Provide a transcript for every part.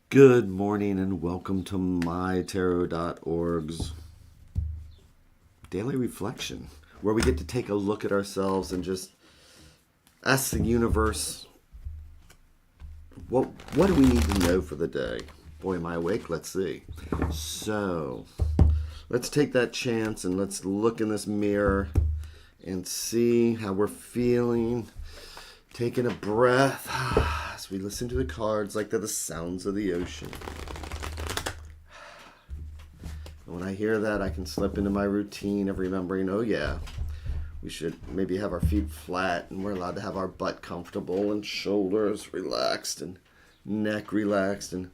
Good morning and welcome to MyTarot.org's daily reflection, where we get to take a look at ourselves and just ask the universe, what do we need to know for the day? Boy, am I awake? Let's see. So, let's take that chance and let's look in this mirror and see how we're feeling. Taking a breath as we listen to the cards like they're the sounds of the ocean. And when I hear that, I can slip into my routine of remembering, oh yeah, we should maybe have our feet flat and we're allowed to have our butt comfortable and shoulders relaxed and neck relaxed and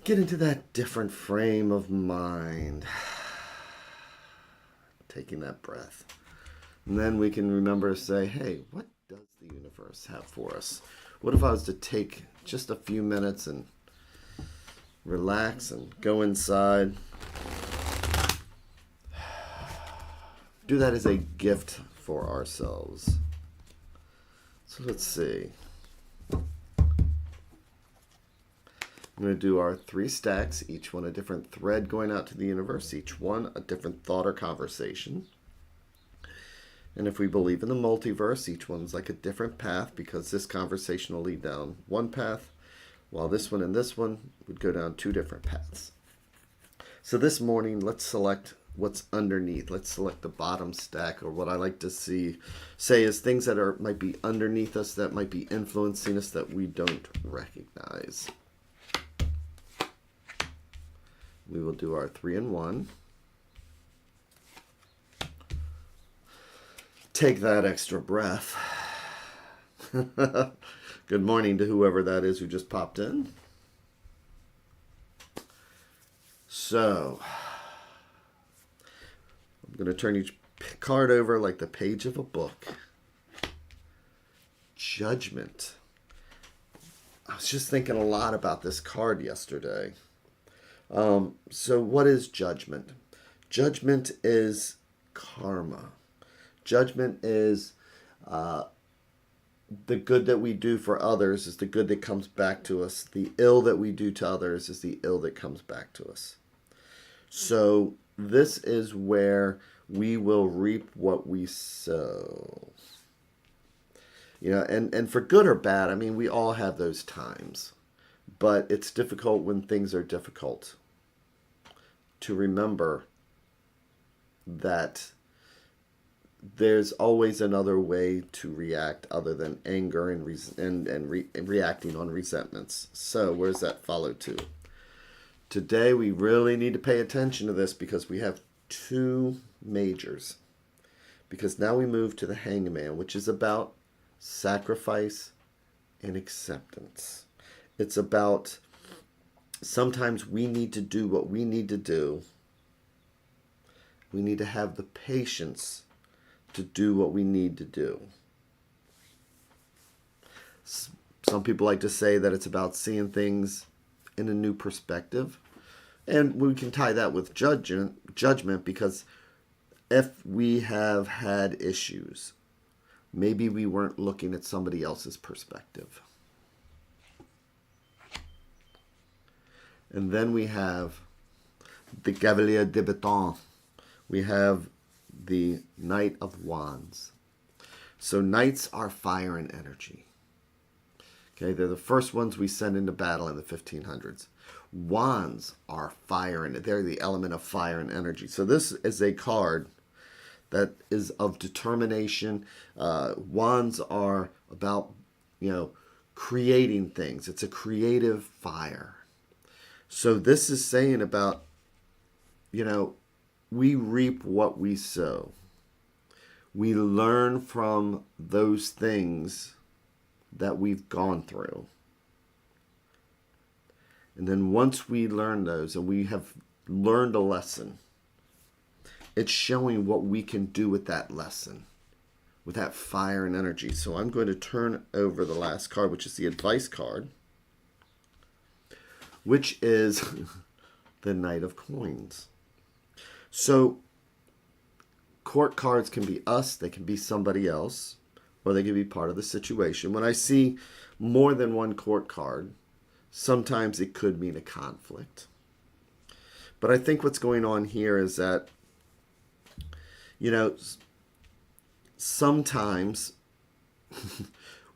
get into that different frame of mind. Taking that breath. And then we can remember to say, hey, what does the universe have for us? What if I was to take just a few minutes and relax and go inside? Do that as a gift for ourselves. So let's see. I'm going to do our 3 stacks, each one a different thread going out to the universe, each one a different thought or conversation. And if we believe in the multiverse, each one's like a different path, because this conversation will lead down one path, while this one and this one would go down 2 different paths. So this morning, let's select what's underneath. Let's select the bottom stack, or what I like to say is things that might be underneath us, that might be influencing us, that we don't recognize. We will do our 3 and 1. Take that extra breath. Good morning to whoever that is who just popped in. So, I'm going to turn each card over like the page of a book. Judgment. I was just thinking a lot about this card yesterday. So what is judgment? Judgment is karma. Judgment is the good that we do for others is the good that comes back to us. The ill that we do to others is the ill that comes back to us. So this is where we will reap what we sow. You know, and for good or bad, I mean, we all have those times. But it's difficult when things are difficult to remember that there's always another way to react other than anger and reacting on resentments. So where's that follow to? Today we really need to pay attention to this, because we have 2 majors. Because now we move to the Hangman, which is about sacrifice and acceptance. It's about sometimes we need to do what we need to do. We need to have the patience to do what we need to do. Some people like to say that it's about seeing things in a new perspective. And we can tie that with judgment, because if we have had issues, maybe we weren't looking at somebody else's perspective. And then we have the Cavalier de Baton. We have the Knight of Wands. So knights are fire and energy. Okay, they're the first ones we send into battle in the 1500s. Wands are fire, and they're the element of fire and energy. So this is a card that is of determination. Wands are about, creating things. It's a creative fire. So this is saying about, we reap what we sow. We learn from those things that we've gone through. And then once we learn those and we have learned a lesson, it's showing what we can do with that lesson, with that fire and energy. So I'm going to turn over the last card, which is the advice card, which is the Knight of Coins. So court cards can be us, they can be somebody else, or they could be part of the situation. When I see more than one court card, sometimes it could mean a conflict. But I think what's going on here is that, you know, sometimes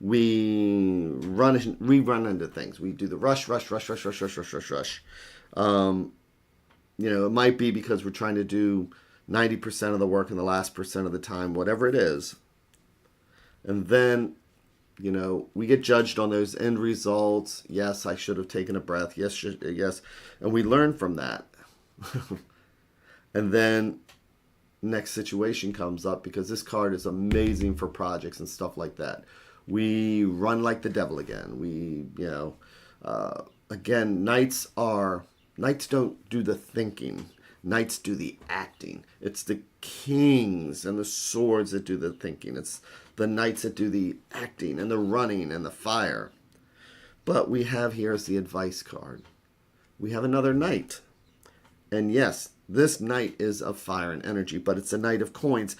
we run into things. We do the rush. It might be because we're trying to do 90% of the work in the last percent of the time, whatever it is. And then, we get judged on those end results. Yes, I should have taken a breath. Yes. And we learn from that. And then next situation comes up, because this card is amazing for projects and stuff like that. We run like the devil again. Again, knights don't do the thinking. Knights do the acting. It's the kings and the swords that do the thinking. It's the knights that do the acting and the running and the fire. But we have here as the advice card, we have another knight. And yes, this knight is of fire and energy, but it's a knight of coins.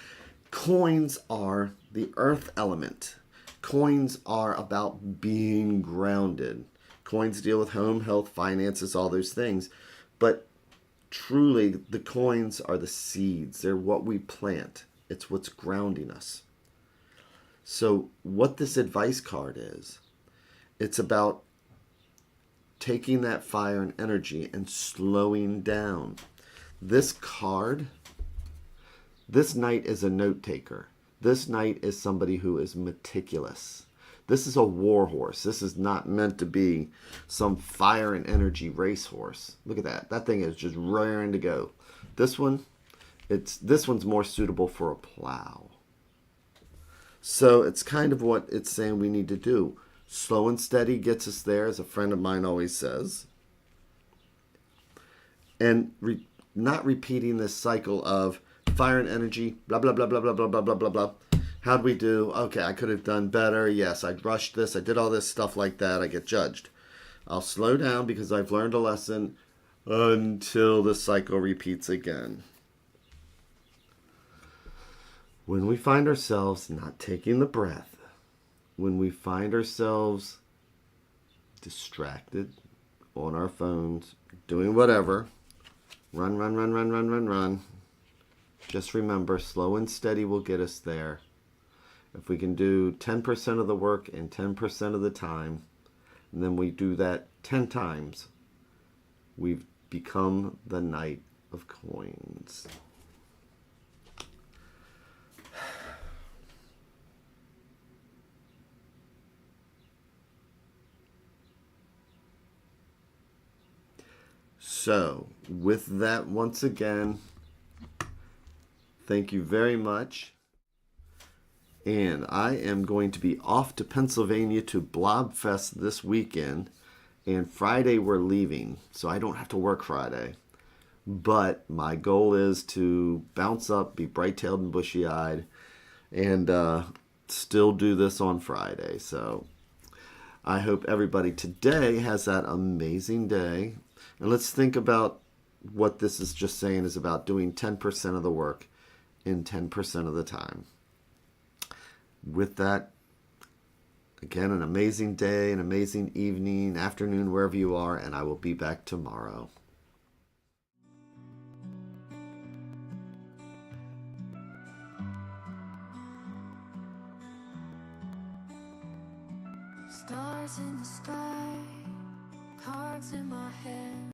Coins are the earth element. Coins are about being grounded. Coins deal with home, health, finances, all those things. But truly, the coins are the seeds. They're what we plant. It's what's grounding us. So what this advice card is, it's about taking that fire and energy and slowing down. This knight is a note taker. This knight is somebody who is meticulous. This is a war horse. This is not meant to be some fire and energy racehorse. Look at that. That thing is just raring to go. This one's more suitable for a plow. So it's kind of what it's saying we need to do. Slow and steady gets us there, as a friend of mine always says. And not repeating this cycle of fire and energy, blah, blah, blah, blah, blah, blah, blah, blah, blah, blah. How'd we do? Okay, I could have done better. Yes, I rushed this. I did all this stuff like that. I get judged. I'll slow down because I've learned a lesson until the cycle repeats again. When we find ourselves not taking the breath, when we find ourselves distracted on our phones, doing whatever, run. Just remember, slow and steady will get us there. If we can do 10% of the work in 10% of the time, and then we do that 10 times, we've become the knight of coins. So, with that, once again, thank you very much. And I am going to be off to Pennsylvania to Blobfest this weekend. And Friday we're leaving, so I don't have to work Friday. But my goal is to bounce up, be bright-tailed and bushy-eyed, and still do this on Friday. So I hope everybody today has that amazing day. And let's think about what this is just saying is about doing 10% of the work in 10% of the time. With that, again, an amazing day, an amazing evening, afternoon, wherever you are, and I will be back tomorrow. Stars in the sky, cards in my hand.